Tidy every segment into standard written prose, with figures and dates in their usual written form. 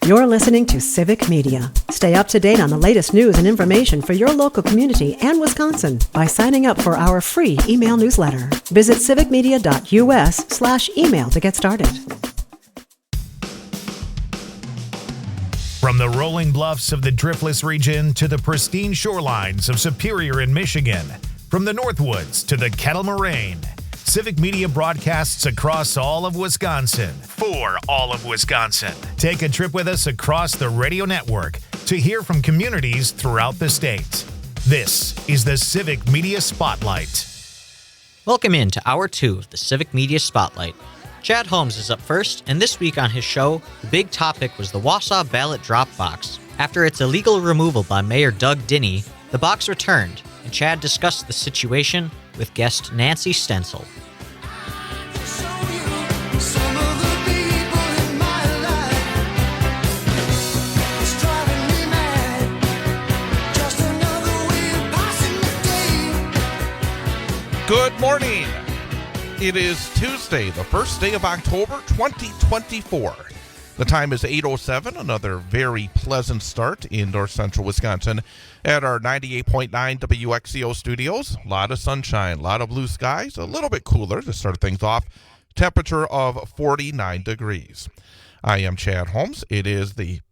You're listening to Civic Media. Stay up to date on the latest news and information for your local community and Wisconsin by signing up for our free email newsletter. Visit civicmedia.us/email to get started. From the rolling bluffs of the Driftless region to the pristine shorelines of Superior in Michigan, from the Northwoods to the Kettle Moraine, Civic Media broadcasts across all of Wisconsin for all of Wisconsin. Take a trip with us across the radio network to hear from communities throughout the state. This is the Civic Media Spotlight. Welcome in to Hour 2 of the Civic Media Spotlight. Chad Holmes is up first, and this week on his show, the big topic was the Wausau Ballot Drop Box. After its illegal removal by Mayor Doug Dinney, the box returned, and Chad discussed the situation with guest Nancy Stencil. Good morning. It is Tuesday, the first day of October, 2024. The time is 8:07, another very pleasant start in north central Wisconsin at our 98.9 WXCO studios. A lot of sunshine, a lot of blue skies, a little bit cooler to start things off. Temperature of 49 degrees. I am Chad Holmes. It is the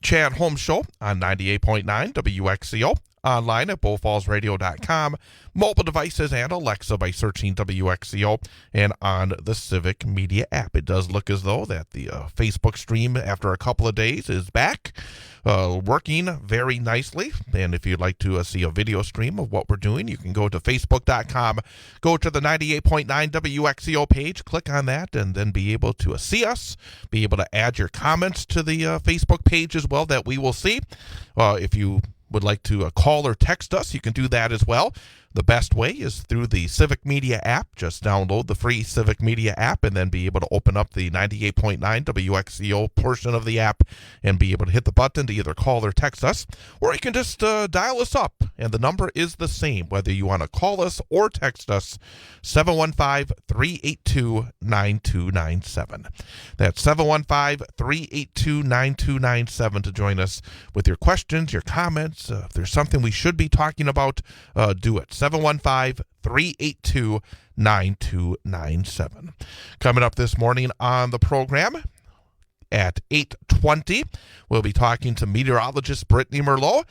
Chad Holmes Show on 98.9 WXCO. Online at bowfallsradio.com, mobile devices, and Alexa by searching WXCO, and on the Civic Media app. It does look as though that the Facebook stream after a couple of days is back, working very nicely. And if you'd like to see a video stream of what we're doing, you can go to facebook.com, go to the 98.9 WXCO page, click on that, and then be able to see us, be able to add your comments to the Facebook page as well that we will see. If you would like to call or text us, you can do that as well. The best way is through the Civic Media app. Just download the free Civic Media app and then be able to open up the 98.9 WXCO portion of the app and be able to hit the button to either call or text us. Or you can just dial us up, and the number is the same, whether you want to call us or text us, 715-382-9297. That's 715-382-9297 to join us with your questions, your comments. If there's something we should be talking about, do it. 715-382-9297. Coming up this morning on the program at 8:20, we'll be talking to meteorologist Brittany Merlot.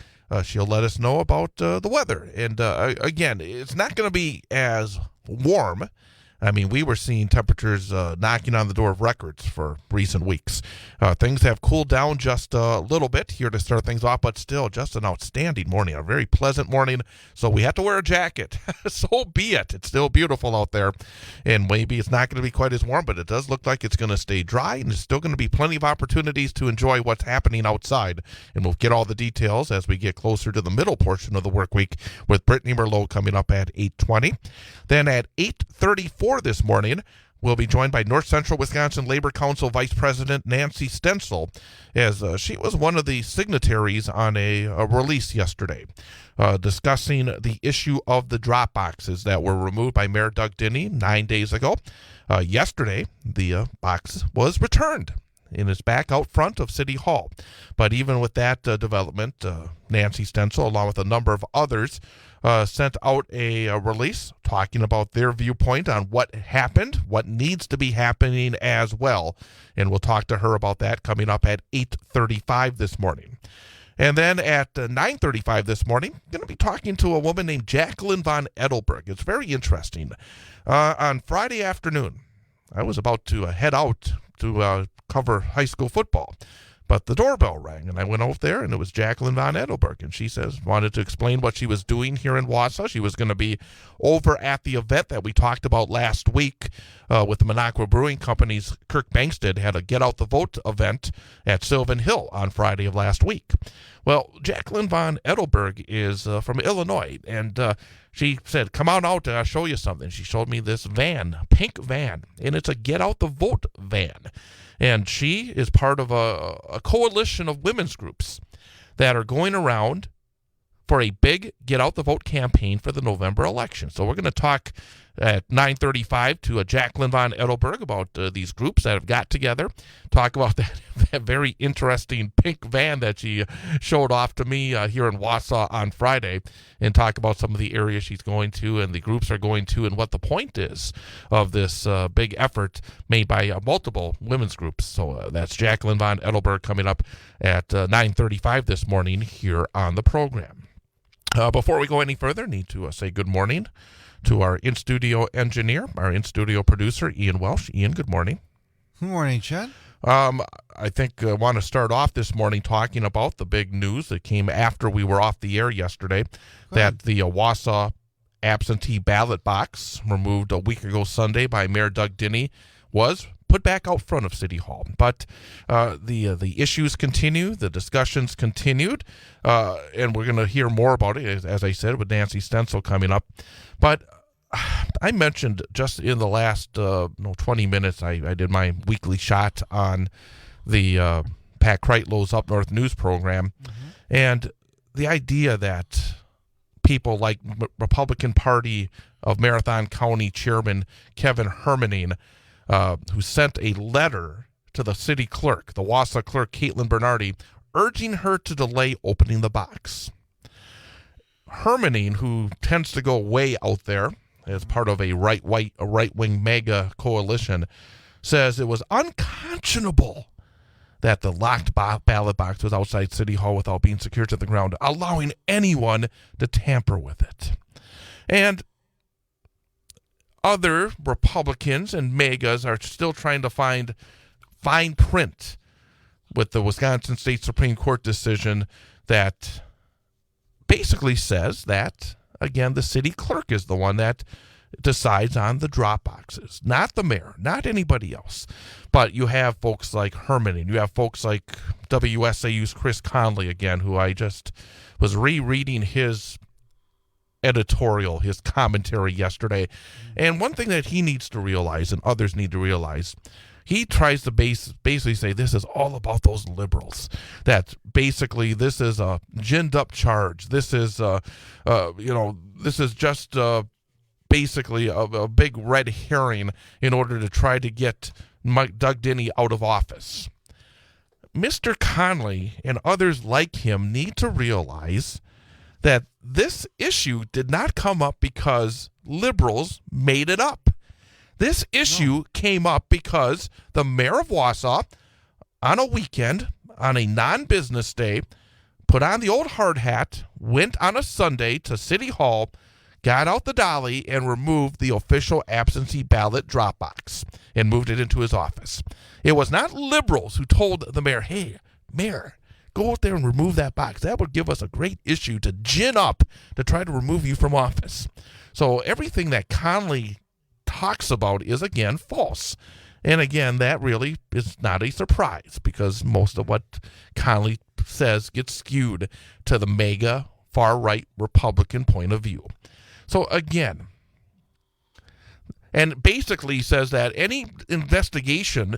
She'll let us know about the weather. And again, it's not going to be as warm. I mean, we were seeing temperatures knocking on the door of records for recent weeks. Things have cooled down just a little bit here to start things off, but still just an outstanding morning, a very pleasant morning. So we have to wear a jacket. So be it. It's still beautiful out there. And maybe it's not going to be quite as warm, but it does look like it's going to stay dry, and there's still going to be plenty of opportunities to enjoy what's happening outside. And we'll get all the details as we get closer to the middle portion of the work week with Brittany Merlot coming up at 8:20. Then at 8:34 this morning, we'll be joined by North Central Wisconsin Labor Council Vice President Nancy Stencil, as she was one of the signatories on a release yesterday discussing the issue of the drop boxes that were removed by Mayor Doug Dinney 9 days ago. Yesterday, the box was returned and is back out front of City Hall. But even with that development, Nancy Stencil, along with a number of others, sent out a release talking about their viewpoint on what happened, what needs to be happening as well. And we'll talk to her about that coming up at 8:35 this morning. And then at 9:35 this morning, I'm going to be talking to a woman named Jacqueline von Edelberg. It's very interesting. On Friday afternoon, I was about to head out to cover high school football. But the doorbell rang, and I went over there, and it was Jacqueline von Edelberg. And she wanted to explain what she was doing here in Wausau. She was going to be over at the event that we talked about last week with the Minocqua Brewing Company's Kirk Bankstead had a Get Out the Vote event at Sylvan Hill on Friday of last week. Well, Jacqueline von Edelberg is from Illinois, and she said, come on out and I'll show you something. She showed me this van, pink van, and it's a Get Out the Vote van. And she is part of a coalition of women's groups that are going around for a big Get Out the Vote campaign for the November election. So we're going to talk at 9:35 to Jacqueline von Edelberg about these groups that have got together. Talk about that very interesting pink van that she showed off to me here in Wausau on Friday, and talk about some of the areas she's going to and the groups are going to and what the point is of this big effort made by multiple women's groups. So that's Jacqueline von Edelberg coming up at 9:35 this morning here on the program. Before we go any further, need to say good morning to our in-studio engineer, our in-studio producer, Ian Welsh. Ian, good morning. Good morning, Chad. I think I want to start off this morning talking about the big news that came after we were off the air yesterday, that the Wausau absentee ballot box, removed a week ago Sunday by Mayor Doug Dinney, was put back out front of City Hall. But the issues continue, the discussions continued, and we're going to hear more about it, as I said, with Nancy Stencil coming up. But I mentioned just in the last 20 minutes, I did my weekly shot on the Pat Kreitlow's Up North News program, and the idea that people like Republican Party of Marathon County Chairman Kevin Hermaning, who sent a letter to the city clerk, the Wausau clerk, Caitlin Bernardi, urging her to delay opening the box. Hermaning, who tends to go way out there as part of a right-wing MAGA coalition, says it was unconscionable that the locked ballot box was outside City Hall without being secured to the ground, allowing anyone to tamper with it. And other Republicans and MAGAs are still trying to find fine print with the Wisconsin State Supreme Court decision that basically says that, again, the city clerk is the one that decides on the drop boxes, not the mayor, not anybody else. But you have folks like Hermaning, you have folks like WSAU's Chris Conley, again, who I just was rereading his editorial, his commentary yesterday. And one thing that he needs to realize, and others need to realize, he tries to basically say this is all about those liberals, that basically this is a ginned up charge. This is, this is just basically a big red herring in order to try to get Doug Dinney out of office. Mr. Conley and others like him need to realize that this issue did not come up because liberals made it up. This issue came up because the mayor of Wausau, on a weekend, on a non-business day, put on the old hard hat, went on a Sunday to City Hall, got out the dolly, and removed the official absentee ballot drop box and moved it into his office. It was not liberals who told the mayor, hey, mayor, go out there and remove that box. That would give us a great issue to gin up to try to remove you from office. So everything that Conley talks about is, again, false. And again, that really is not a surprise because most of what Conley says gets skewed to the MAGA far-right Republican point of view. So again, and basically says that any investigation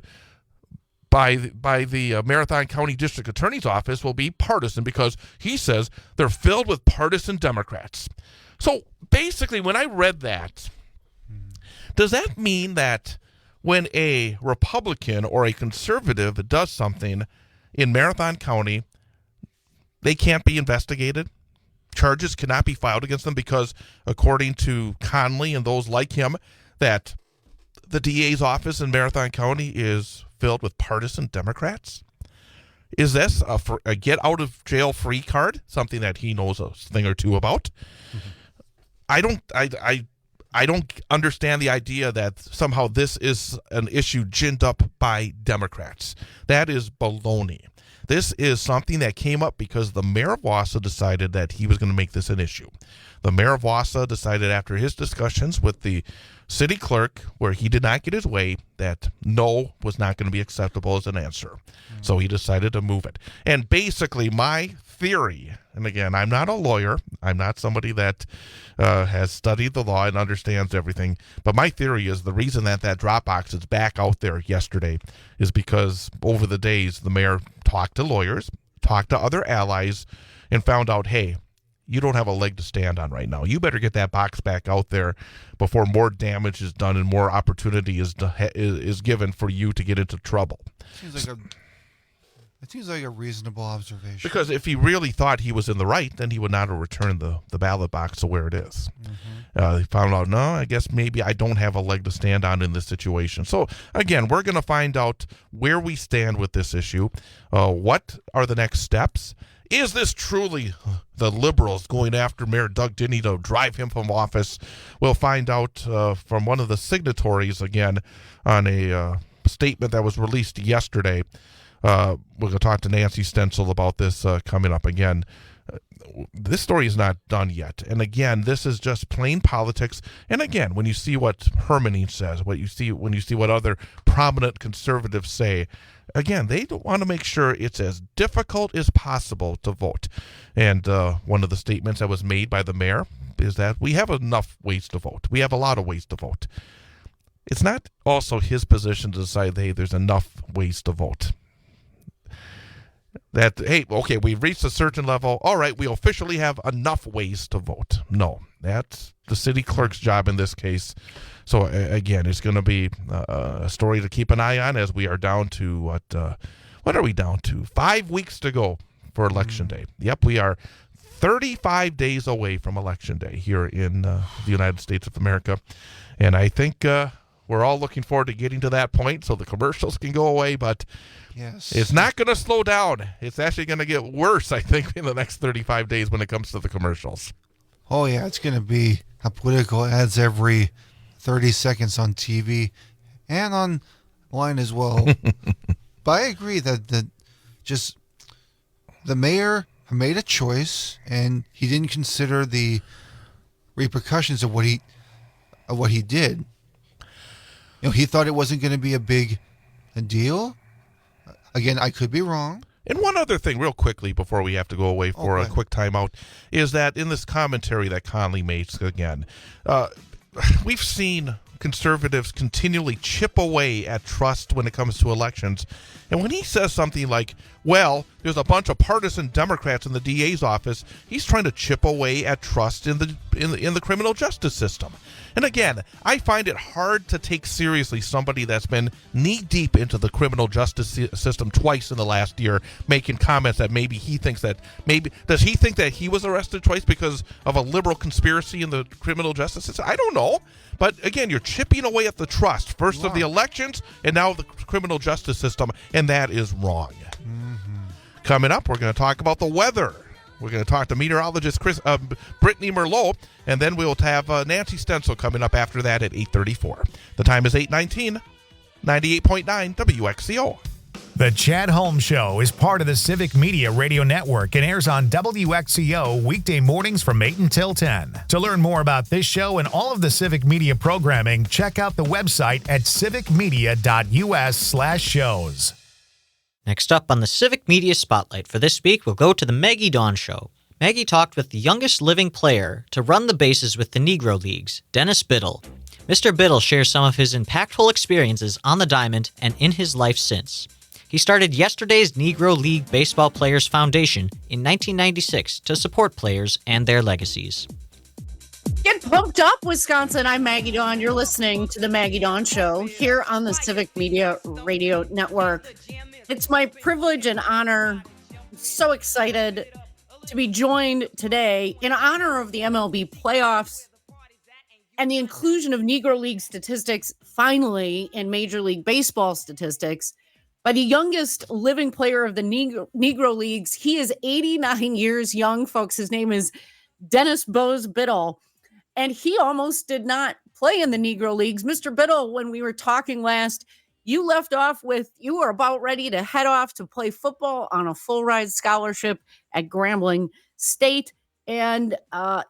by the Marathon County District Attorney's Office will be partisan because he says they're filled with partisan Democrats. So basically, when I read that, does that mean that when a Republican or a conservative does something in Marathon County, they can't be investigated? Charges cannot be filed against them because, according to Conley and those like him, that the DA's office in Marathon County is filled with partisan Democrats? Is this a get-out-of-jail-free card, something that he knows a thing or two about? Mm-hmm. I don't understand the idea that somehow this is an issue ginned up by Democrats. That is baloney. This is something that came up because the mayor of Wausau decided that he was going to make this an issue. The mayor of Wausau decided after his discussions with the city clerk, where he did not get his way, that no was not going to be acceptable as an answer. So he decided to move it. And basically my theory, and again, I'm not a lawyer, I'm not somebody that has studied the law and understands everything, but my theory is the reason that drop box is back out there yesterday is because over the days the mayor talked to lawyers, talked to other allies, and found out, hey, you don't have a leg to stand on right now. You better get that box back out there before more damage is done and more opportunity is given for you to get into trouble. It seems like a reasonable observation. Because if he really thought he was in the right, then he would not have returned the ballot box to where it is. He found out, no, I guess maybe I don't have a leg to stand on in this situation. So, again, we're going to find out where we stand with this issue. What are the next steps? Is this truly the liberals going after Mayor Doug Dinney to drive him from office? We'll find out from one of the signatories, again, on a statement that was released yesterday. We're going to talk to Nancy Stencil about this coming up again. This story is not done yet. And again, this is just plain politics. And again, when you see what Hermanning says, when you see what other prominent conservatives say, again, they want to make sure it's as difficult as possible to vote. And one of the statements that was made by the mayor is that we have enough ways to vote. We have a lot of ways to vote. It's not also his position to decide, hey, there's enough ways to vote. That, hey, okay, we've reached a certain level. All right, we officially have enough ways to vote. No, that's the city clerk's job in this case. So, again, it's going to be a story to keep an eye on as we are down to, what are we down to? 5 weeks to go for Election Day. Yep, we are 35 days away from Election Day here in the United States of America. And I think we're all looking forward to getting to that point so the commercials can go away, but yes, it's not going to slow down. It's actually going to get worse, I think, in the next 35 days when it comes to the commercials. Oh, yeah, it's going to be political ads every 30 seconds on TV and online as well. But I agree that just the mayor made a choice, and he didn't consider the repercussions of what he did. You know, he thought it wasn't going to be a big deal. Again, I could be wrong. And one other thing, real quickly, before we have to go away for a quick timeout, is that in this commentary that Conley makes again, we've seen conservatives continually chip away at trust when it comes to elections. And when he says something like, well, there's a bunch of partisan Democrats in the DA's office, he's trying to chip away at trust in the criminal justice system. And again, I find it hard to take seriously somebody that's been knee-deep into the criminal justice system twice in the last year, making comments that does he think that he was arrested twice because of a liberal conspiracy in the criminal justice system? I don't know. But again, you're chipping away at the trust, first of the elections and now the criminal justice system, and that is wrong. Coming up, we're going to talk about the weather. We're going to talk to meteorologist Brittany Merlot, and then we'll have Nancy Stencil coming up after that at 8:34. The time is 8:19, 98.9 WXCO. The Chad Holmes Show is part of the Civic Media Radio Network and airs on WXCO weekday mornings from 8 until 10. To learn more about this show and all of the Civic Media programming, check out the website at civicmedia.us/shows. Next up on the Civic Media Spotlight for this week, we'll go to the Maggie Dawn Show. Maggie talked with the youngest living player to run the bases with the Negro Leagues, Dennis Biddle. Mr. Biddle shares some of his impactful experiences on the diamond and in his life since. He started yesterday's Negro League Baseball Players Foundation in 1996 to support players and their legacies. Get pumped up, Wisconsin. I'm Maggie Dawn. You're listening to the Maggie Dawn Show here on the Civic Media Radio Network. It's my privilege and honor. I'm so excited to be joined today in honor of the MLB playoffs and the inclusion of Negro League statistics finally in Major League Baseball statistics by the youngest living player of the Negro Leagues. He is 89 years young, folks. His name is Dennis Bose Biddle, and he almost did not play in the Negro Leagues. Mr. Biddle, when we were talking last, you left off with you were about ready to head off to play football on a full-ride scholarship at Grambling State, and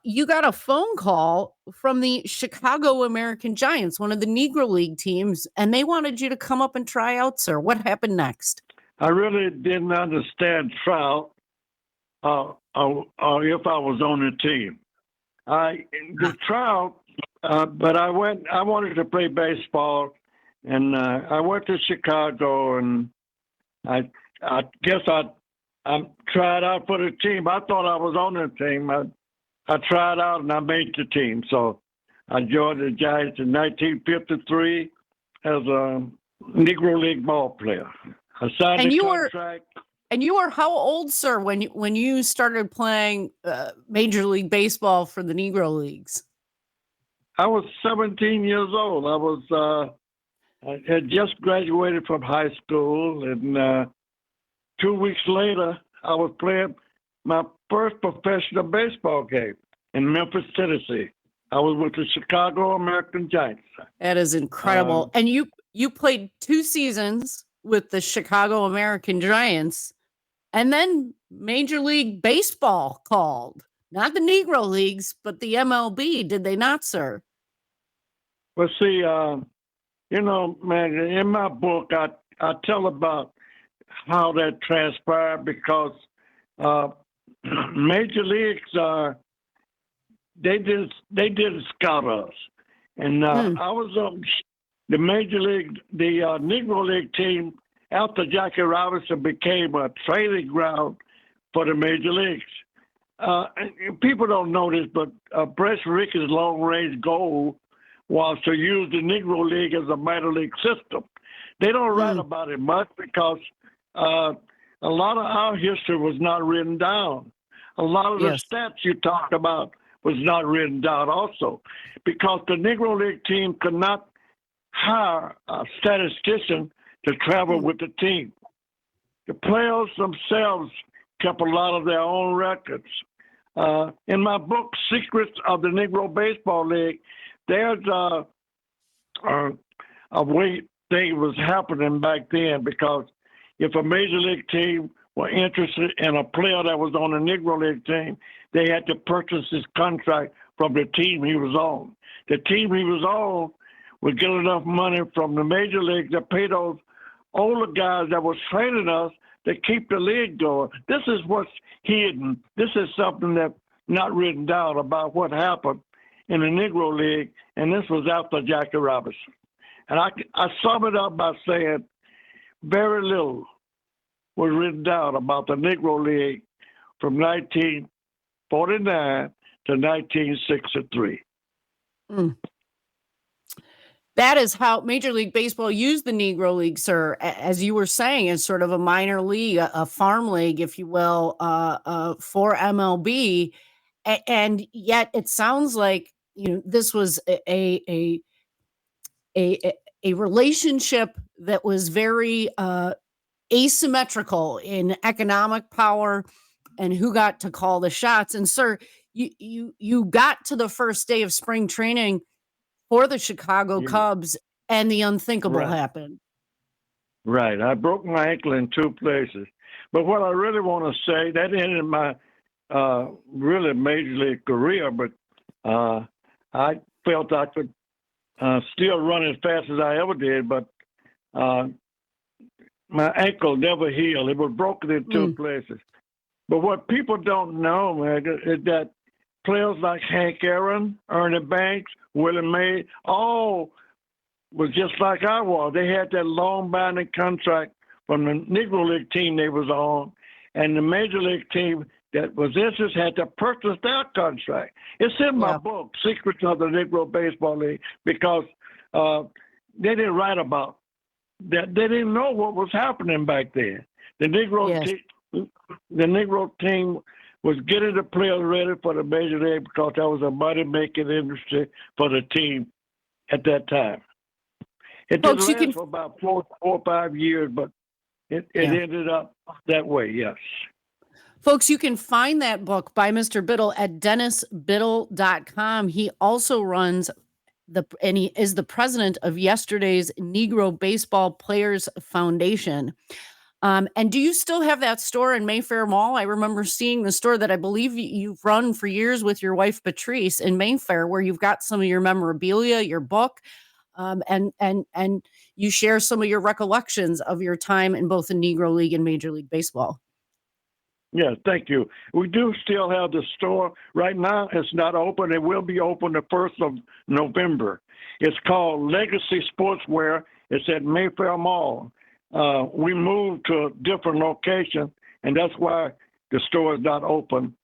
you got a phone call from the Chicago American Giants, one of the Negro League teams, and they wanted you to come up and try out, sir. What happened next? I really didn't understand trout or if I was on the team. The trout, but I wanted to play baseball. And I went to Chicago, and I guess I tried out for the team. I thought I was on the team. I tried out and I made the team. So I joined the Giants in 1953 as a Negro League ball player. I signed And the you contract. And you were how old, sir, when you started playing Major League Baseball for the Negro Leagues? I was 17 years old. I had just graduated from high school, and 2 weeks later, I was playing my first professional baseball game in Memphis, Tennessee. I was with the Chicago American Giants. That is incredible. And you played 2 seasons with the Chicago American Giants, and then Major League Baseball called. Not the Negro Leagues, but the MLB. Did they not, sir? Well, see, man, in my book, I tell about how that transpired because Major Leagues they didn't scout us, and I was on the Major League, the Negro League team after Jackie Robinson became a training ground for the Major Leagues. And people don't know this, but Brett Rickett's long-range goal was to use the Negro League as a minor league system. They don't write about it much because a lot of our history was not written down. A lot of the stats you talked about was not written down also because the Negro League team could not hire a statistician to travel with the team. The players themselves kept a lot of their own records. In my book, Secrets of the Negro Baseball League, there's a way thing was happening back then because if a major league team were interested in a player that was on a Negro League team, they had to purchase his contract from the team he was on. The team he was on would get enough money from the major league to pay those older guys that was training us to keep the league going. This is what's hidden. This is something that's not written down about what happened in the Negro League, and this was after Jackie Robinson. And I sum it up by saying very little was written down about the Negro League from 1949 to 1963. That is how Major League Baseball used the Negro League, sir, as you were saying, as sort of a minor league, a farm league, if you will, for MLB. And yet it sounds like, this was a relationship that was very asymmetrical in economic power and who got to call the shots. And sir, you got to the first day of spring training for the Chicago Cubs, and the unthinkable happened. Right. I broke my ankle in 2 places. But what I really want to say, that ended my really major league career, but I felt I could still run as fast as I ever did, but my ankle never healed. It was broken in 2 places. But what people don't know, man, is that players like Hank Aaron, Ernie Banks, Willie May, all was just like I was. They had that long binding contract from the Negro League team they was on, and the Major League team that was interested had to purchase their contract. It's in my book, Secrets of the Negro Baseball League, because they didn't write about that. They didn't know what was happening back then. The Negro team was getting the players ready for the Major League because that was a money-making industry for the team at that time. It did last for about 4 or 5 years, but it ended up that way, yes. Folks, you can find that book by Mr. Biddle at DennisBiddle.com. He also runs and he is the president of yesterday's Negro Baseball Players Foundation. And do you still have that store in Mayfair Mall? I remember seeing the store that I believe you've run for years with your wife, Patrice, in Mayfair, where you've got some of your memorabilia, your book, and you share some of your recollections of your time in both the Negro League and Major League Baseball. Yeah, thank you. We do still have the store. Right now, it's not open. It will be open the 1st of November. It's called Legacy Sportswear. It's at Mayfair Mall. We moved to a different location, and that's why the store is not open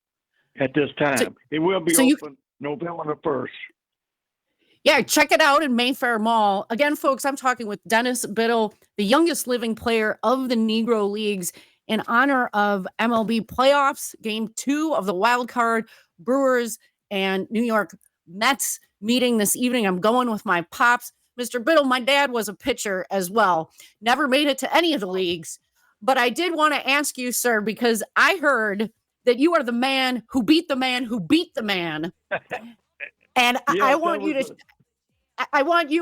at this time. It will be so open November the 1st. Yeah, check it out in Mayfair Mall. Again, folks, I'm talking with Dennis Biddle, the youngest living player of the Negro Leagues, in honor of MLB playoffs, game 2 of the wild card, Brewers and New York Mets meeting this evening. I'm going with my pops. Mr. Biddle, my dad was a pitcher as well. Never made it to any of the leagues. But I did want to ask you, sir, because I heard that you are the man who beat the man who beat the man. And I want you to...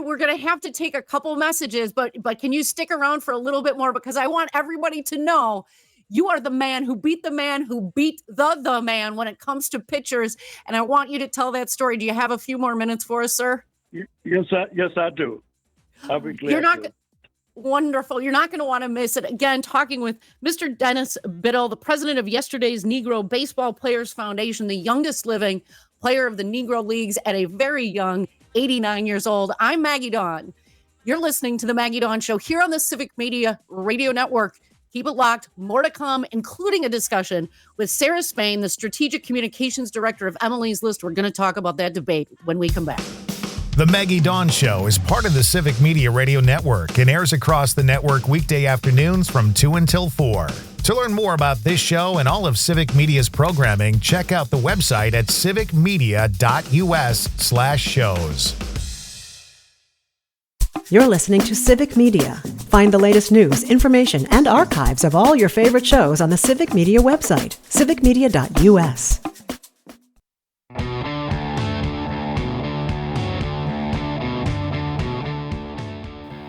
we're going to have to take a couple messages, but can you stick around for a little bit more? Because I want everybody to know you are the man who beat the man who beat the man when it comes to pitchers. And I want you to tell that story. Do you have a few more minutes for us, sir? Yes, I do. I'll be glad to. Wonderful. You're not going to want to miss it. Again, talking with Mr. Dennis Biddle, the president of yesterday's Negro Baseball Players Foundation, the youngest living player of the Negro Leagues at a very young 89 years old. I'm Maggie Dawn. You're listening to the Maggie Dawn Show here on the Civic Media Radio Network. Keep it locked. More to come, including a discussion with Sarah Spain, the Strategic Communications Director of Emily's List. We're going to talk about that debate when we come back. The Maggie Dawn Show is part of the Civic Media Radio Network and airs across the network weekday afternoons from 2 until 4. To learn more about this show and all of Civic Media's programming, check out the website at civicmedia.us/shows. You're listening to Civic Media. Find the latest news, information, and archives of all your favorite shows on the Civic Media website, civicmedia.us.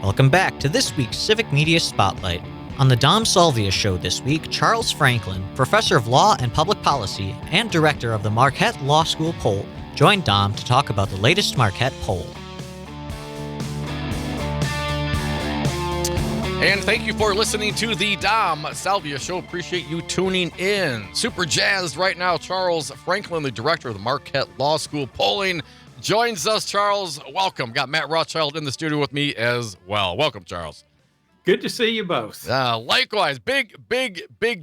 Welcome back to this week's Civic Media Spotlight. On the Dom Salvia Show this week, Charles Franklin, professor of law and public policy and director of the Marquette Law School Poll, joined Dom to talk about the latest Marquette poll. And thank you for listening to the Dom Salvia Show. Appreciate you tuning in. Super jazzed right now. Charles Franklin, the director of the Marquette Law School Polling, joins us. Charles, welcome. Got Matt Rothschild in the studio with me as well. Welcome, Charles. Good to see you both. Likewise. Big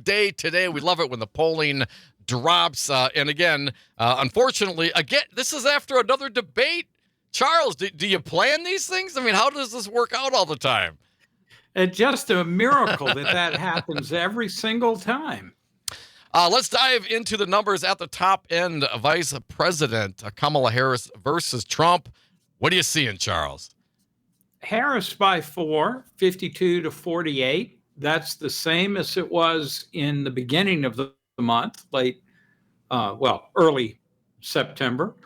day today. We love it when the polling drops. And again, unfortunately, this is after another debate. Charles, do you plan these things? I mean, how does this work out all the time? It's just a miracle that happens every single time. Let's dive into the numbers at the top end. Vice President Kamala Harris versus Trump. What are you seeing, Charles? Harris by 4, 52 to 48. That's the same as it was in the beginning of the month, early September.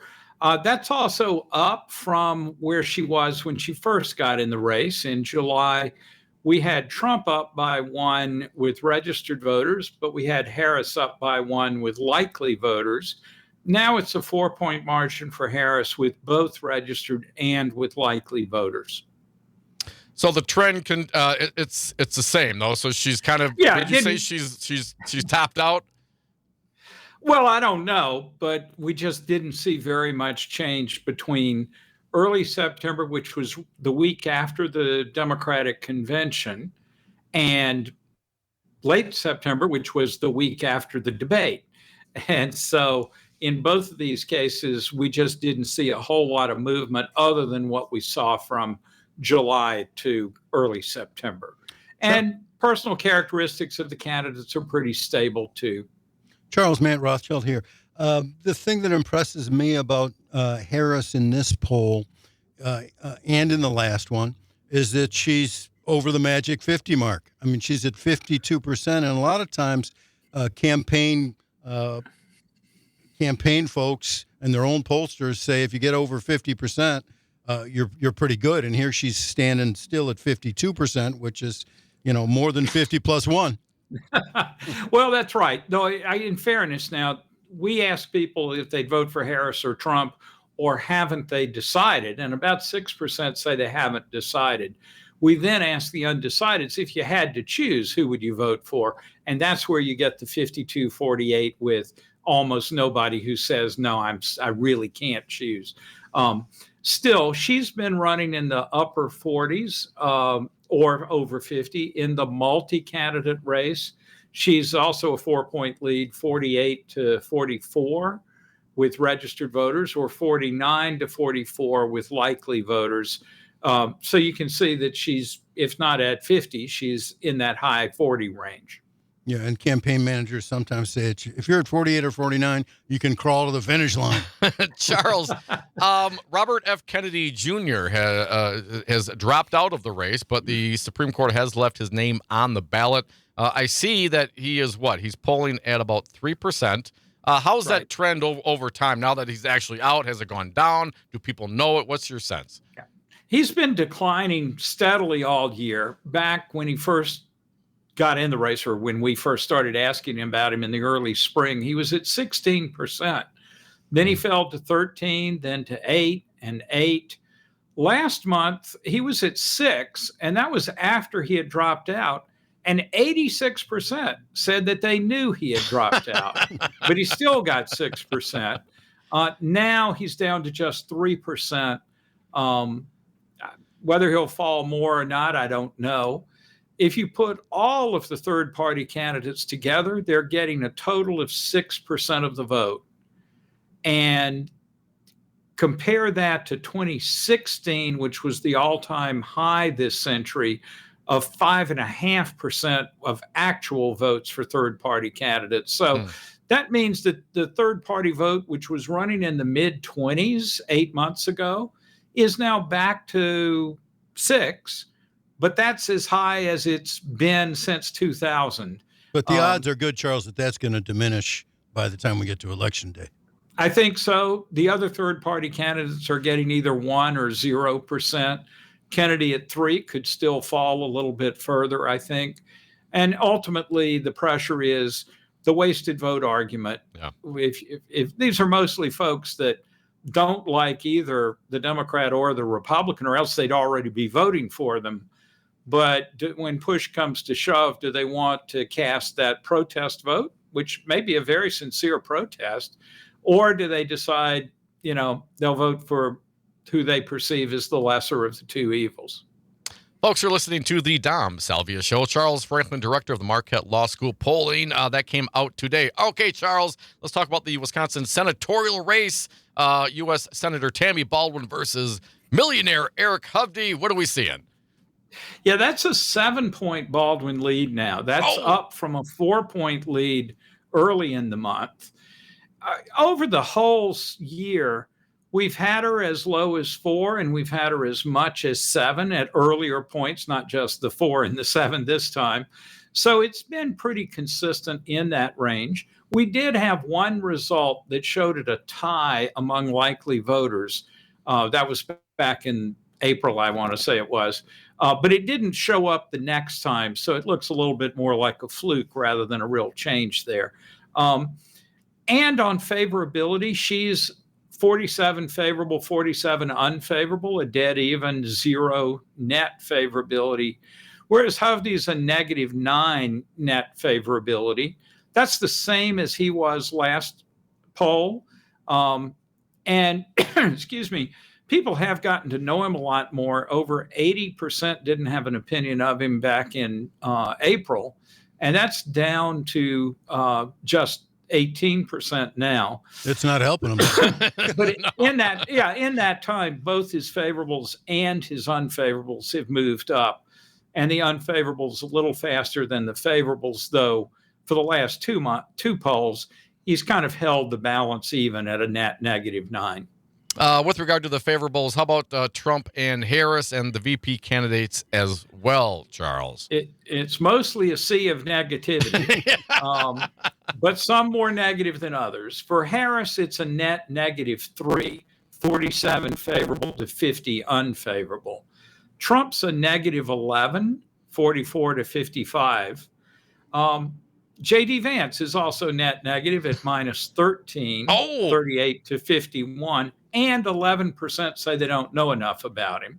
That's also up from where she was when she first got in the race in July. We had Trump up by 1 with registered voters, but we had Harris up by 1 with likely voters. Now it's a 4-point margin for Harris with both registered and with likely voters. So the trend it's the same though. So she's kind of did you say she's topped out? Well, I don't know, but we just didn't see very much change between early September, which was the week after the Democratic convention, and late September, which was the week after the debate. And so in both of these cases, we just didn't see a whole lot of movement other than what we saw from July to early September. And personal characteristics of the candidates are pretty stable too. Charles, Matt Rothschild here. The thing that impresses me about Harris in this poll and in the last one is that she's over the magic 50 mark. I mean, she's at 52%, and a lot of times campaign folks and their own pollsters say if you get over 50%, you're pretty good. And here she's standing still at 52%, which is, more than 50 plus 1. Well, that's right. Though, in fairness, now we ask people if they'd vote for Harris or Trump, or haven't they decided? And about 6% say they haven't decided. We then ask the undecideds, if you had to choose, who would you vote for? And that's where you get the 52-48 with almost nobody who says, no, I really can't choose. Still, she's been running in the upper 40s or over 50 in the multi-candidate race. She's also a 4-point lead, 48 to 44 with registered voters, or 49 to 44 with likely voters. So you can see that she's, if not at 50, she's in that high 40 range. Yeah, and campaign managers sometimes say if you're at 48 or 49, you can crawl to the finish line. Charles, Robert F. Kennedy Jr. has dropped out of the race, but the Supreme Court has left his name on the ballot. I see that he is he's polling at about 3%. How's that trend over time now that he's actually out? Has it gone down? Do people know it? What's your sense? Yeah. He's been declining steadily all year. Back when he first got in the race, or when we first started asking him about him in the early spring, he was at 16%. Then he fell to 13, then to 8 and 8. Last month, he was at 6, and that was after he had dropped out. And 86% said that they knew he had dropped out, but he still got 6%. Now he's down to just 3%. Whether he'll fall more or not, I don't know. If you put all of the third-party candidates together, they're getting a total of 6% of the vote. And compare that to 2016, which was the all-time high this century, of 5.5% of actual votes for third-party candidates. So that means that the third-party vote, which was running in the mid-20s 8 months ago, is now back to 6%. But that's as high as it's been since 2000. But the odds are good, Charles, that that's going to diminish by the time we get to Election Day. I think so. The other third-party candidates are getting either 1 or 0%. Kennedy at 3 could still fall a little bit further, I think. And ultimately, the pressure is the wasted vote argument. Yeah. If these are mostly folks that don't like either the Democrat or the Republican, or else they'd already be voting for them. But when push comes to shove, do they want to cast that protest vote, which may be a very sincere protest, or do they decide, they'll vote for who they perceive as the lesser of the two evils? Folks, you're listening to the Dom Salvia Show. Charles Franklin, director of the Marquette Law School polling. That came out today. Okay, Charles, let's talk about the Wisconsin senatorial race. U.S. Senator Tammy Baldwin versus millionaire Eric Hovde. What are we seeing? Yeah, that's a 7-point Baldwin lead now. That's up from a 4-point lead early in the month. Over the whole year, we've had her as low as 4, and we've had her as much as 7 at earlier points, not just the 4 and the 7 this time. So it's been pretty consistent in that range. We did have one result that showed it a tie among likely voters. That was back in April, I want to say it was. But it didn't show up the next time, so it looks a little bit more like a fluke rather than a real change there. And on favorability, she's 47 favorable, 47 unfavorable, a dead even 0 net favorability, whereas Hovde's a -9 net favorability. That's the same as he was last poll. And excuse me, people have gotten to know him a lot more. Over 80% didn't have an opinion of him back in April, and that's down to just 18% now. It's not helping him. But in that time, both his favorables and his unfavorables have moved up, and the unfavorables a little faster than the favorables, though. For the last two polls, he's kind of held the balance even at a net -9. With regard to the favorables, how about Trump and Harris and the VP candidates as well, Charles? It's mostly a sea of negativity, but some more negative than others. For Harris, it's a net -3, 47 favorable to 50 unfavorable. Trump's a -11, 44 to 55. J.D. Vance is also net negative at -13, 38 to 51, and 11% say they don't know enough about him.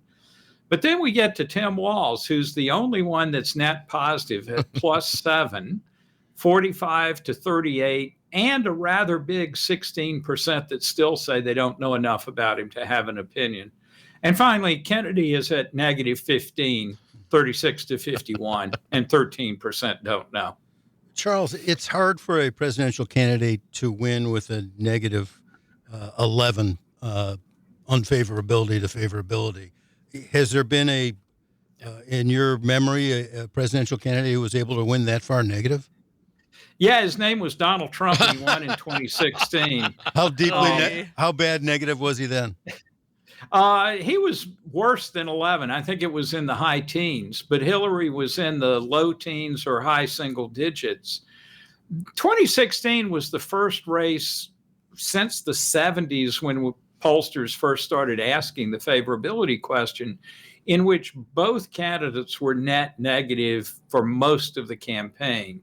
But then we get to Tim Walz, who's the only one that's net positive at +7, 45 to 38, and a rather big 16% that still say they don't know enough about him to have an opinion. And finally, Kennedy is at -15, 36 to 51, and 13% don't know. Charles, it's hard for a presidential candidate to win with a negative 11 unfavorability to favorability. Has there been in your memory, a presidential candidate who was able to win that far negative? Yeah, his name was Donald Trump, and he won in 2016. How bad negative was he then? He was worse than 11. I think it was in the high teens, but Hillary was in the low teens or high single digits. 2016 was the first race since the 70s when pollsters first started asking the favorability question, in which both candidates were net negative for most of the campaign.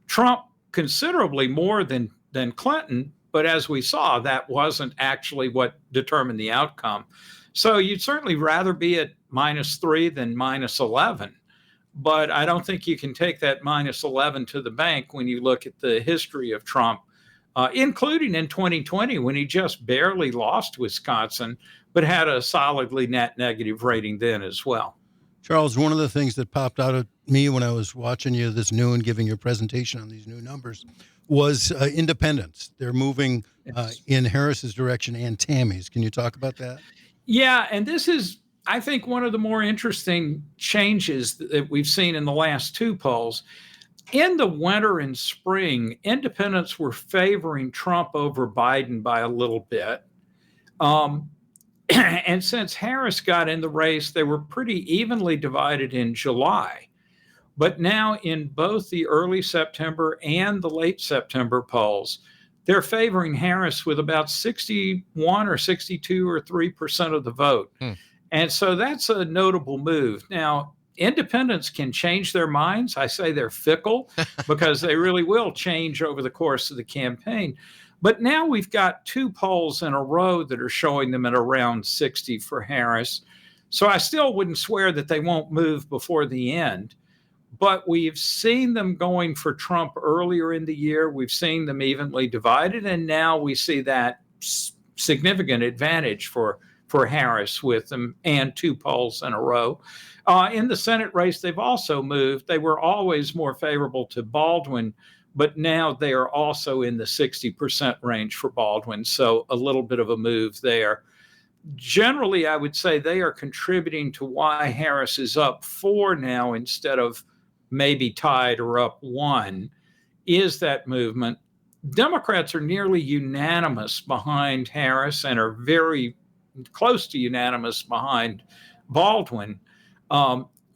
Trump considerably more than Clinton, but as we saw, that wasn't actually what determined the outcome. So you'd certainly rather be at -3 than -11. But I don't think you can take that -11 to the bank when you look at the history of Trump, including in 2020 when he just barely lost Wisconsin, but had a solidly net negative rating then as well. Charles, one of the things that popped out at me when I was watching you this noon, giving your presentation on these new numbers, was independents. They're moving in Harris's direction and Tammy's. Can you talk about that? Yeah, and this is, I think, one of the more interesting changes that we've seen in the last two polls. In the winter and spring, independents were favoring Trump over Biden by a little bit. And since Harris got in the race, they were pretty evenly divided in July. But now in both the early September and the late September polls, they're favoring Harris with about 61 or 62 or 3% of the vote. And so that's a notable move. Now, independents can change their minds. I say they're fickle because they really will change over the course of the campaign. But now we've got two polls in a row that are showing them at around 60 for Harris. So I still wouldn't swear that they won't move before the end. But we've seen them going for Trump earlier in the year. We've seen them evenly divided. And now we see that significant advantage for Harris with them and two polls in a row. In the Senate race, they've also moved. They were always more favorable to Baldwin, but now they are also in the 60% range for Baldwin. So a little bit of a move there. Generally, I would say they are contributing to why Harris is up 4 now instead of maybe tied or up 1, is that movement. Democrats are nearly unanimous behind Harris and are very close to unanimous behind Baldwin.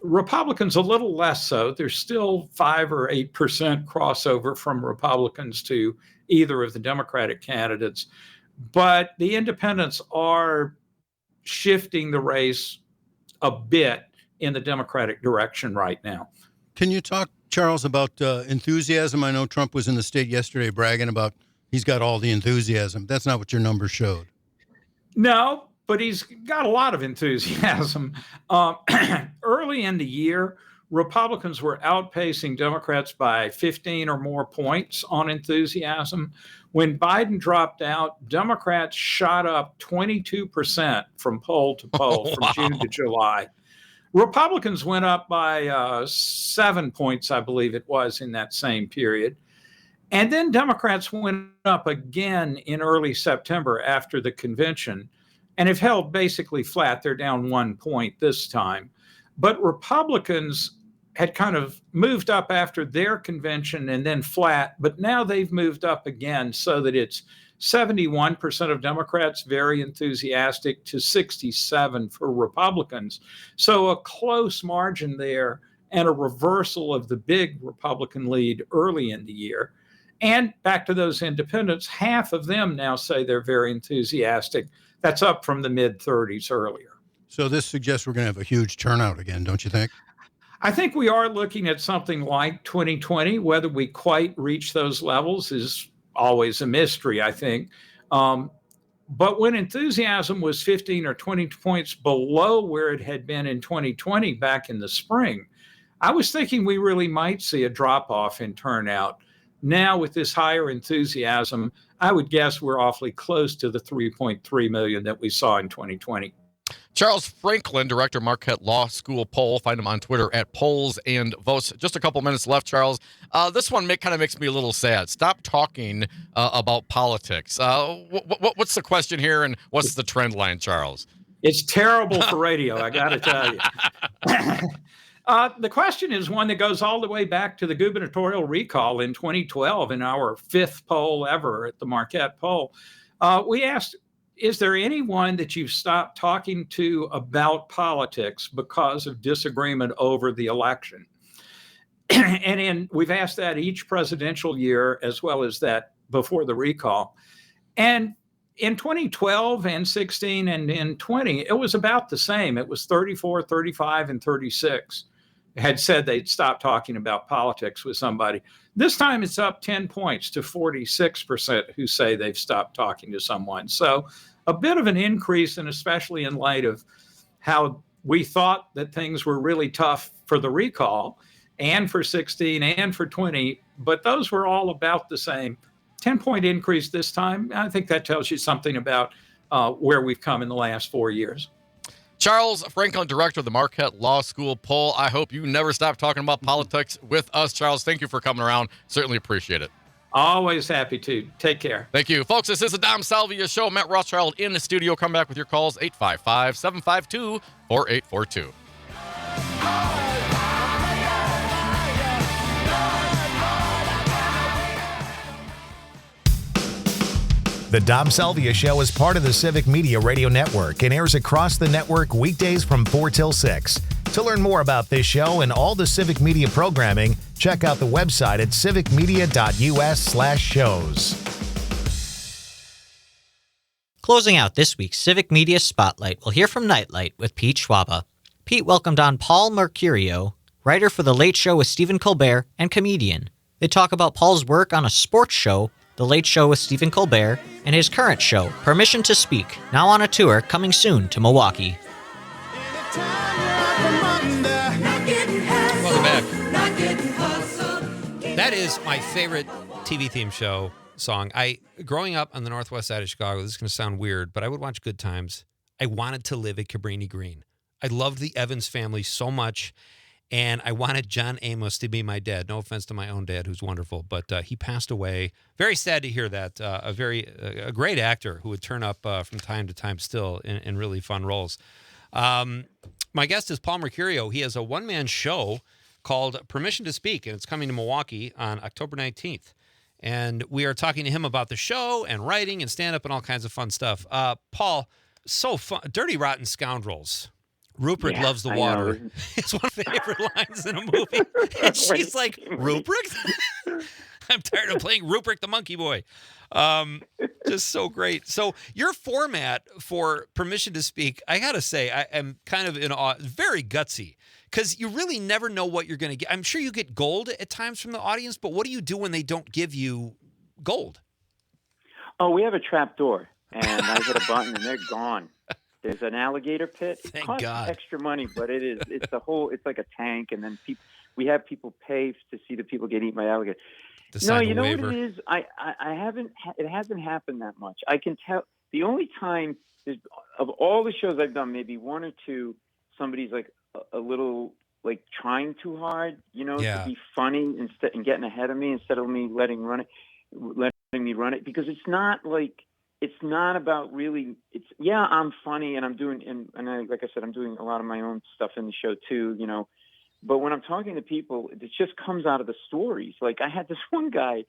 Republicans a little less so. There's still 5 or 8% crossover from Republicans to either of the Democratic candidates. But the independents are shifting the race a bit in the Democratic direction right now. Can you talk, Charles, about enthusiasm? I know Trump was in the state yesterday bragging about he's got all the enthusiasm. That's not what your numbers showed. No, but he's got a lot of enthusiasm. Early in the year, Republicans were outpacing Democrats by 15 or more points on enthusiasm. When Biden dropped out, Democrats shot up 22% from poll to poll from June to July. Republicans went up by 7 points, I believe it was, in that same period. And then Democrats went up again in early September after the convention and have held basically flat. They're down 1 point this time. But Republicans had kind of moved up after their convention and then flat, but now they've moved up again so that it's 71% of Democrats very enthusiastic to 67% for Republicans. So a close margin there and a reversal of the big Republican lead early in the year. And back to those independents, half of them now say they're very enthusiastic. That's up from the mid-30s earlier. So this suggests we're going to have a huge turnout again, don't you think? I think we are looking at something like 2020. Whether we quite reach those levels is always a mystery, I think. But when enthusiasm was 15 or 20 points below where it had been in 2020 back in the spring, I was thinking we really might see a drop-off in turnout. Now, with this higher enthusiasm, I would guess we're awfully close to the 3.3 million that we saw in 2020. Charles Franklin, director, Marquette Law School Poll. Find him on Twitter at Polls and Votes. Just a couple minutes left, Charles. This one kind of makes me a little sad. Stop talking about politics. What's the question here, and what's the trend line, Charles? It's terrible for radio, I got to tell you. The question is one that goes all the way back to the gubernatorial recall in 2012 in our 5th poll ever at the Marquette poll. We asked, is there anyone that you've stopped talking to about politics because of disagreement over the election? And we've asked that each presidential year as well as that before the recall. And in 2012 and 16 and in 20, it was about the same. It was 34, 35, and 36 had said they'd stop talking about politics with somebody. This time it's up 10 points to 46% who say they've stopped talking to someone. So a bit of an increase, and especially in light of how we thought that things were really tough for the recall and for 16 and for 20, but those were all about the same. 10-point increase this time. I think that tells you something about where we've come in the last 4 years. Charles Franklin, director of the Marquette Law School Poll. I hope you never stop talking about politics with us, Charles. Thank you for coming around. Certainly appreciate it. Always happy to. Take care. Thank you. Folks, this is the Dom Salvia Show. Matt Rothschild in the studio. Come back with your calls, 855-752-4842. The Dom Salvia Show is part of the Civic Media Radio Network and airs across the network weekdays from 4 till 6. To learn more about this show and all the Civic Media programming, check out the website at civicmedia.us/shows. Closing out this week's Civic Media Spotlight, we'll hear from Nite Lite with Pete Schwaba. Pete welcomed on Paul Mecurio, writer for The Late Show with Stephen Colbert and comedian. They talk about Paul's work on a sports show, The Late Show with Stephen Colbert, and his current show, Permission to Speak, now on a tour coming soon to Milwaukee. Welcome back. That is my favorite TV theme show song. Growing up on the northwest side of Chicago, this is going to sound weird, but I would watch Good Times. I wanted to live at Cabrini Green. I loved the Evans family so much, and I wanted John Amos to be my dad. No offense to my own dad, who's wonderful, but he passed away. Very sad to hear that. A great actor who would turn up from time to time still in really fun roles. My guest is Paul Mecurio. He has a one-man show called Permission to Speak, and it's coming to Milwaukee on October 19th. And we are talking to him about the show and writing and stand-up and all kinds of fun stuff. Paul, so fun. Dirty Rotten Scoundrels. Rupert loves the water. It's one of my favorite lines in a movie. And she's like, Rupert? I'm tired of playing Rupert the Monkey Boy. Just so great. So your format for Permission to Speak, I got to say, I am kind of in awe. Very gutsy. Because you really never know what you're going to get. I'm sure you get gold at times from the audience, but what do you do when they don't give you gold? Oh, we have a trap door, and I hit a button, and they're gone. There's an alligator pit. It costs extra money, but it's like a tank, and then we have people pay to see the people get eaten by alligators. No, you know what it is? It hasn't happened that much. I can tell the only time of all the shows I've done, maybe one or two, somebody's like a little like trying too hard, to be funny and getting ahead of me instead of me letting me run it, because it's not about really. I'm funny and I'm doing like I said, I'm doing a lot of my own stuff in the show too, But when I'm talking to people, it just comes out of the stories. Like I had this one guy,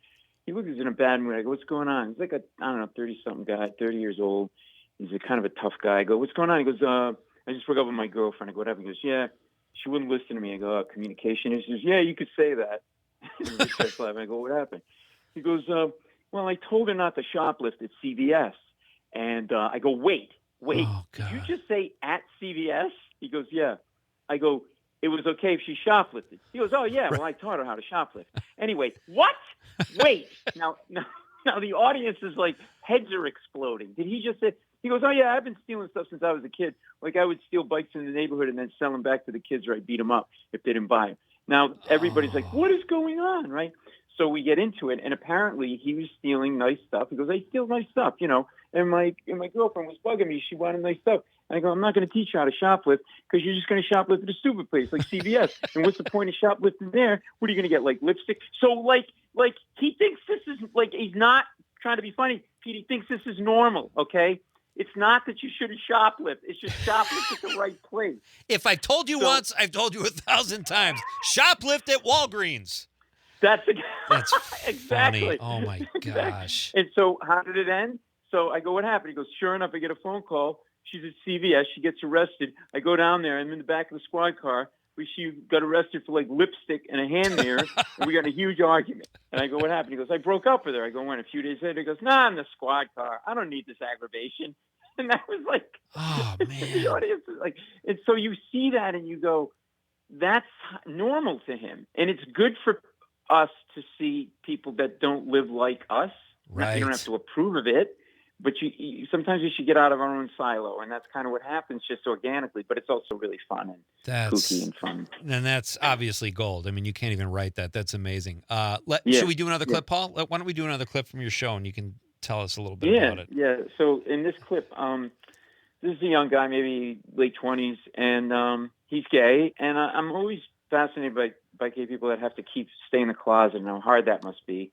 he was in a bad mood. I go, "What's going on?" He's like 30-something guy, 30 years old. He's a kind of a tough guy. I go, "What's going on?" He goes, "I just broke up with my girlfriend." I go, "Whatever?" He goes, "Yeah, she wouldn't listen to me." I go, "Communication issues." "Yeah, you could say that." He starts laughing. I go, "What happened?" He goes, "Well, I told her not to shoplift at CVS." And I go, wait, oh, did you just say at CVS? He goes, "Yeah." I go, "It was okay if she shoplifted." He goes, "Oh, yeah, well, I taught her how to shoplift." Anyway, what? Wait. Now the audience is like, heads are exploding. Did he just say? He goes, "Oh, yeah, I've been stealing stuff since I was a kid. Like I would steal bikes in the neighborhood and then sell them back to the kids, or I'd beat them up if they didn't buy them." Now everybody's like, "What is going on?" Right? So we get into it, and apparently he was stealing nice stuff. He goes, "I steal nice stuff, And my girlfriend was bugging me. She wanted nice stuff. And I go, I'm not going to teach you how to shoplift because you're just going to shoplift at a stupid place like CVS. And what's the point of shoplifting there? What are you going to get, like lipstick? So like he thinks this is like, he's not trying to be funny. He thinks this is normal, okay? It's not that you shouldn't shoplift. It's just shoplift at the right place. If I've told you once, I've told you 1,000 times. Shoplift at Walgreens. That's funny. exactly. Oh, my gosh. And so how did it end? So I go, what happened? He goes, sure enough, I get a phone call. She's at CVS. She gets arrested. I go down there. I'm in the back of the squad car. She got arrested for like lipstick and a hand mirror, and we got in a huge argument. And I go, what happened? He goes, I broke up with her. I go, when? A few days later, he goes, nah, I'm in the squad car. I don't need this aggravation. And that was like, oh, man. The audience is like, and so you see that and you go, that's normal to him. And it's good for us to see people that don't live like us. Right. You don't have to approve of it. But you sometimes we should get out of our own silo, and that's kind of what happens just organically. But it's also really fun and kooky and fun. And that's obviously gold. I mean, you can't even write that. That's amazing. Should we do another clip, Paul? Why don't we do another clip from your show, and you can tell us a little bit about it. Yeah. So in this clip, this is a young guy, maybe late 20s, and he's gay. And I'm always fascinated by gay people that have to stay in the closet and how hard that must be.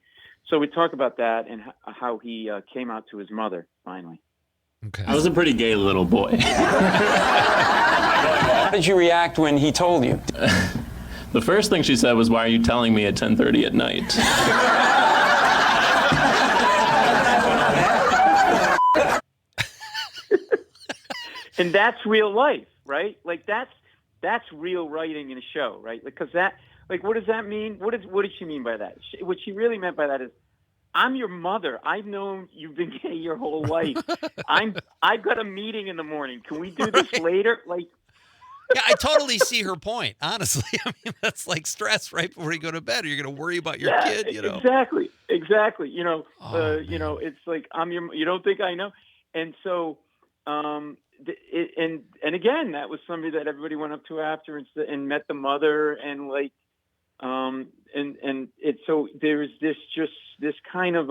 So we talk about that and how he came out to his mother, finally. Okay. I was a pretty gay little boy. How did you react when he told you? The first thing she said was, why are you telling me at 10:30 at night? And that's real life, right? Like that's real writing in a show, right? Because what does that mean? What did she mean by that? What she really meant by that is, I'm your mother. I've known you've been gay your whole life. I've got a meeting in the morning. Can we do this later? Like, yeah, I totally see her point. Honestly, I mean, that's like stress right before you go to bed. Or you're going to worry about your kid. You know, exactly. You know, it's like you don't think I know, and so, and again, that was somebody that everybody went up to after and met the mother and like. And it's so there's this kind of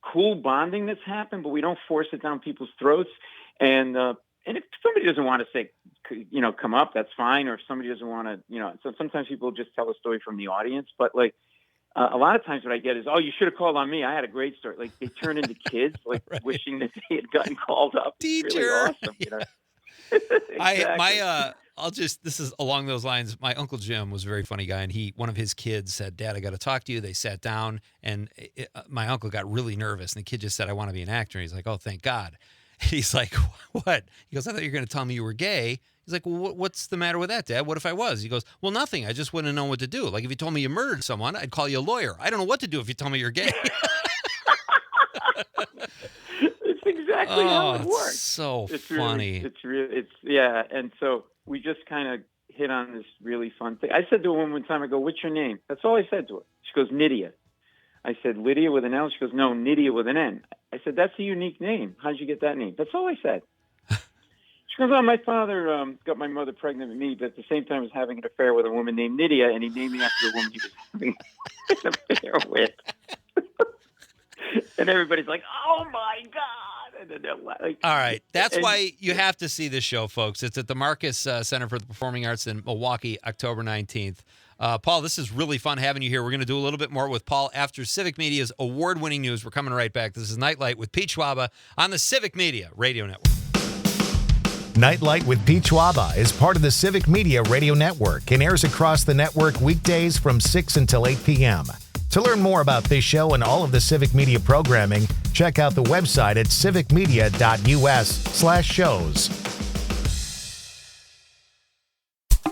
cool bonding that's happened, but we don't force it down people's throats. And if somebody doesn't want to say, come up, that's fine. Or if somebody doesn't want to, so sometimes people just tell a story from the audience. But like a lot of times what I get is, oh, you should have called on me. I had a great story. Like they turn into kids, like right. Wishing that they had gotten called up. Teacher. It's really awesome, you know. Exactly. This is along those lines. My Uncle Jim was a very funny guy, and one of his kids said, Dad, I got to talk to you. They sat down, and my uncle got really nervous, and the kid just said, I want to be an actor. And he's like, oh, thank God. And he's like, what? He goes, I thought you were going to tell me you were gay. He's like, well, what's the matter with that, Dad? What if I was? He goes, well, nothing. I just wouldn't know what to do. Like if you told me you murdered someone, I'd call you a lawyer. I don't know what to do if you tell me you're gay. It's exactly how it works. So funny. And so we just kind of hit on this really fun thing. I said to a woman one time, I go, what's your name? That's all I said to her. She goes, Nydia. I said, Lydia with an L? She goes, no, Nydia with an N. I said, that's a unique name. How'd you get that name? That's all I said. She goes, oh, my father got my mother pregnant with me, but at the same time was having an affair with a woman named Nydia, and he named me after the woman he was having an affair with. And everybody's like, oh, my God. And then like, all right. That's why you have to see this show, folks. It's at the Marcus Center for the Performing Arts in Milwaukee, October 19th. Paul, this is really fun having you here. We're going to do a little bit more with Paul after Civic Media's award-winning news. We're coming right back. This is Nite Lite with Pete Schwaba on the Civic Media Radio Network. Nite Lite with Pete Schwaba is part of the Civic Media Radio Network and airs across the network weekdays from 6 until 8 p.m. To learn more about this show and all of the Civic Media programming, check out the website at civicmedia.us/shows.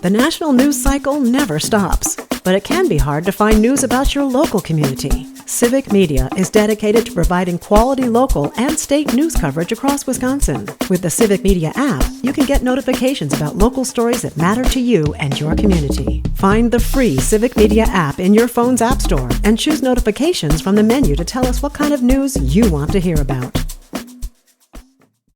The national news cycle never stops, but it can be hard to find news about your local community. Civic Media is dedicated to providing quality local and state news coverage across Wisconsin. With the Civic Media app, you can get notifications about local stories that matter to you and your community. Find the free Civic Media app in your phone's app store and choose notifications from the menu to tell us what kind of news you want to hear about.